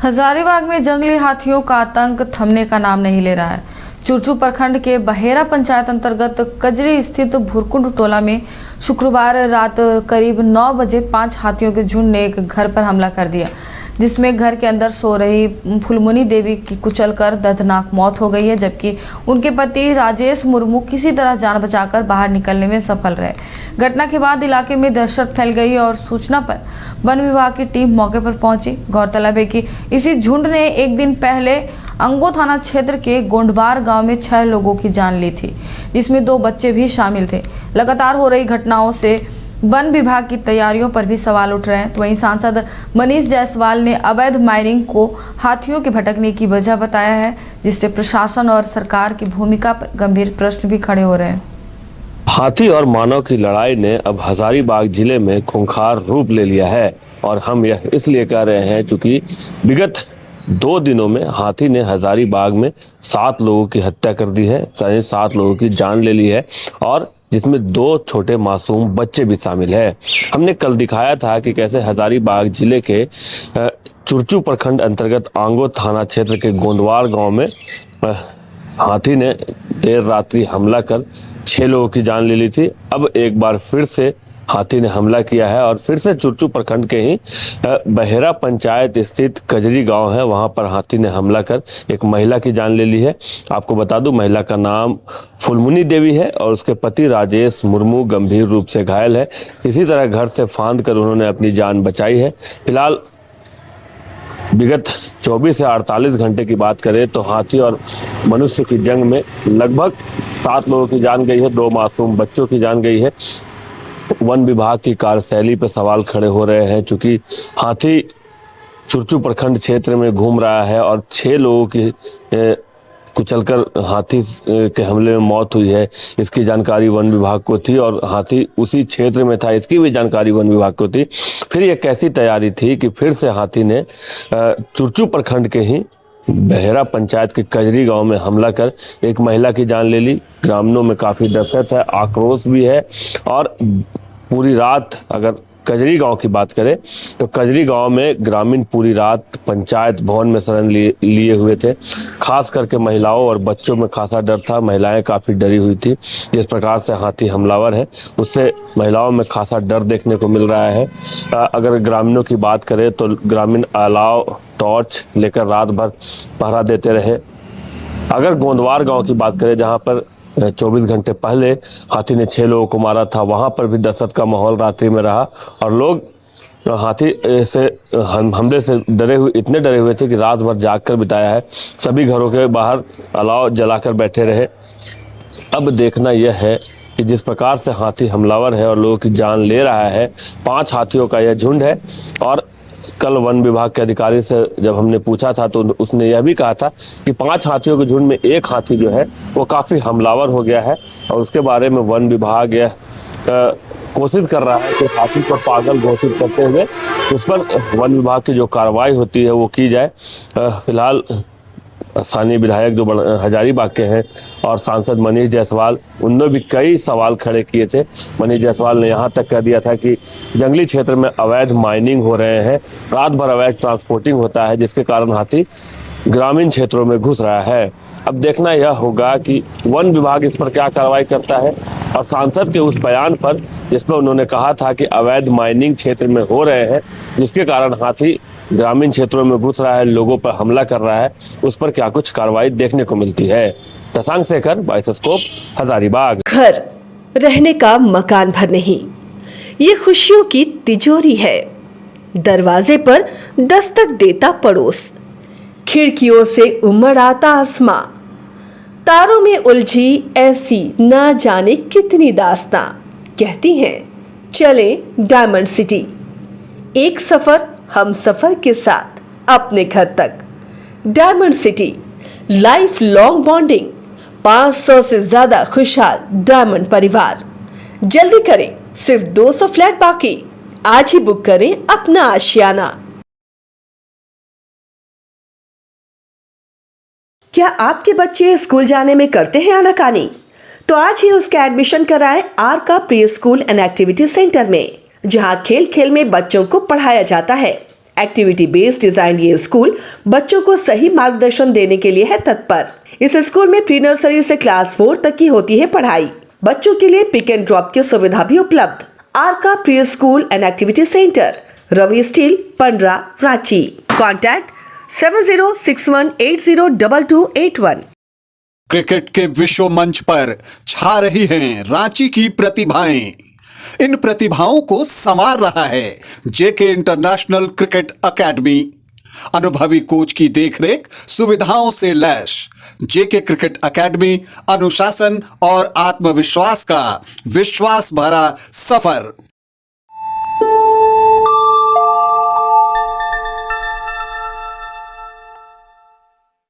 हजारीबाग में जंगली हाथियों का आतंक थमने का नाम नहीं ले रहा है। चुरचू प्रखंड के बहेरा पंचायत अंतर्गत कजरी स्थित भुरकुंड टोला में शुक्रवार रात करीब 9 बजे 5 हाथियों के झुंड ने एक घर पर हमला कर दिया, जिसमें घर के अंदर सो रही फुलमुनी देवी की कुचलकर दर्दनाक मौत हो गई है, जबकि उनके पति राजेश मुर्मू किसी तरह जान बचाकर बाहर निकलने में सफल रहे। घटना के बाद इलाके में दहशत फैल गई और सूचना पर वन विभाग की टीम मौके पर पहुंची। गौरतलब है कि इसी झुंड ने एक दिन पहले अंगो थाना क्षेत्र के गोंडबार गांव में 6 लोगों की जान ली थी, जिसमें 2 बच्चे भी शामिल थे। लगातार हो रही घटनाओं से वन विभाग की तैयारियों पर भी सवाल उठ रहे हैं। तो वहीं सांसद मनीष जायसवाल ने अवैध माइनिंग को हाथियों के भटकने की वजह बताया है, जिससे प्रशासन और सरकार की भूमिका पर गंभीर प्रश्न भी खड़े हो रहे हैं। हाथी और मानव की लड़ाई ने अब हजारीबाग जिले में खूंखार रूप ले लिया है, और हम यह इसलिए कह रहे हैं क्योंकि विगत 2 दिनों में हाथी ने हजारीबाग में 7 लोगों की हत्या कर दी है, 7 लोगों की जान ले ली है, और जिसमें 2 छोटे मासूम बच्चे भी शामिल है। हमने कल दिखाया था कि कैसे हजारीबाग जिले के चुरचू प्रखंड अंतर्गत आंगो थाना क्षेत्र के गोंदवार गांव में हाथी ने देर रात्रि हमला कर 6 लोगों की जान ले ली थी। अब एक बार फिर से हाथी ने हमला किया है और फिर से चुरचू प्रखंड के ही बहेरा पंचायत स्थित कजरी गांव है, वहां पर हाथी ने हमला कर एक महिला की जान ले ली है। आपको बता दूं, महिला का नाम फुलमुनी देवी है और उसके पति राजेश मुर्मू गंभीर रूप से घायल है। किसी तरह घर से फांद कर उन्होंने अपनी जान बचाई है। फिलहाल विगत 24 से 48 घंटे की बात करें तो हाथी और मनुष्य की जंग में लगभग 7 लोगों की जान गई है, 2 मासूम बच्चों की जान गई है। वन विभाग की कार्यशैली पर सवाल खड़े हो रहे हैं, चूंकि हाथी चुरचू प्रखंड क्षेत्र में घूम रहा है और 6 लोगों की कुचलकर हाथी के हमले में मौत हुई है। इसकी जानकारी वन विभाग को थी और हाथी उसी क्षेत्र में था, इसकी भी जानकारी वन विभाग को थी। फिर यह कैसी तैयारी थी कि फिर से हाथी ने चुरचू प्रखंड के ही बहेरा पंचायत के कजरी गांव में हमला कर एक महिला की जान ले ली। ग्रामीणों में काफी दहशत है, आक्रोश भी है, और पूरी रात अगर कजरी गांव की बात करें तो कजरी गांव में ग्रामीण पूरी रात पंचायत भवन में शरण लिए हुए थे। खास करके महिलाओं और बच्चों में खासा डर था, महिलाएं काफ़ी डरी हुई थी। जिस प्रकार से हाथी हमलावर है उससे महिलाओं में खासा डर देखने को मिल रहा है। अगर ग्रामीणों की बात करें तो ग्रामीण अलाव टॉर्च लेकर रात भर पहरा देते रहे। अगर गोंदवार गाँव की बात करें जहाँ पर 24 घंटे पहले हाथी ने 6 लोगों को मारा था, वहां पर भी दहशत का माहौल रात्रि में रहा और लोग हाथी से हमले से इतने डरे हुए थे कि रात भर जागकर बिताया है। सभी घरों के बाहर अलाव जलाकर बैठे रहे। अब देखना यह है कि जिस प्रकार से हाथी हमलावर है और लोगों की जान ले रहा है, 5 हाथियों का यह झुंड है। और कल वन विभाग के अधिकारी से जब हमने पूछा था तो उसने यह भी कहा था कि 5 हाथियों के झुंड में एक हाथी जो है वो काफी हमलावर हो गया है, और उसके बारे में वन विभाग यह कोशिश कर रहा है कि हाथी को पागल घोषित करते हुए उस पर वन विभाग की जो कार्रवाई होती है वो की जाए। फिलहाल स्थानीय विधायक जो हजारीबाग के हैं और सांसद मनीष जायसवाल, उन्होंने भी कई सवाल खड़े किए थे। मनीष जायसवाल ने यहाँ तक कह दिया था कि जंगली क्षेत्र में अवैध माइनिंग हो रहे हैं, रात भर अवैध ट्रांसपोर्टिंग होता है, जिसके कारण हाथी ग्रामीण क्षेत्रों में घुस रहा है। अब देखना यह होगा कि वन विभाग इस पर क्या कार्रवाई करता है, और सांसद के उस बयान पर जिसमें उन्होंने कहा था कि अवैध माइनिंग क्षेत्र में हो रहे हैं जिसके कारण हाथी ग्रामीण क्षेत्रों में घुस रहा है, लोगों पर हमला कर रहा है, उस पर क्या कुछ कार्रवाई देखने को मिलती है। शशांक शेखर, बाइस्कोप, हजारीबाग। घर रहने का मकान भर नहीं, ये खुशियों की तिजोरी है। दरवाजे पर दस्तक देता पड़ोस, खिड़कियों से उमड़ आता आसमां, तारों में उलझी ऐसी ना जाने कितनी दास्तां। कहती हैं चले डायमंड सिटी, एक सफर हम सफर के साथ अपने घर तक। Diamond city, life long bonding, 500 से ज्यादा खुशहाल डायमंड परिवार। जल्दी करें, सिर्फ 200 फ्लैट बाकी। आज ही बुक करें अपना आशियाना। क्या आपके बच्चे स्कूल जाने में करते हैं आनाकानी? तो आज ही उसका एडमिशन कराएं आर का pre school and activity centre में, जहां खेल खेल में बच्चों को पढ़ाया जाता है। एक्टिविटी बेस्ड डिजाइन ये स्कूल बच्चों को सही मार्गदर्शन देने के लिए है तत्पर। इस स्कूल में प्री नर्सरी से क्लास 4 तक की होती है पढ़ाई। बच्चों के लिए पिक एंड ड्रॉप की सुविधा भी उपलब्ध। आरका pre school and activity centre, Ravi steel, Pandra, Ranchi. Contact 7061802281। क्रिकेट के विश्व मंच पर छा रही हैं रांची की प्रतिभाएं। इन प्रतिभाओं को संवार रहा है जेके इंटरनेशनल क्रिकेट एकेडमी। अनुभवी कोच की देखरेख, सुविधाओं से लैस जेके क्रिकेट एकेडमी अनुशासन और आत्मविश्वास का विश्वास भरा सफर।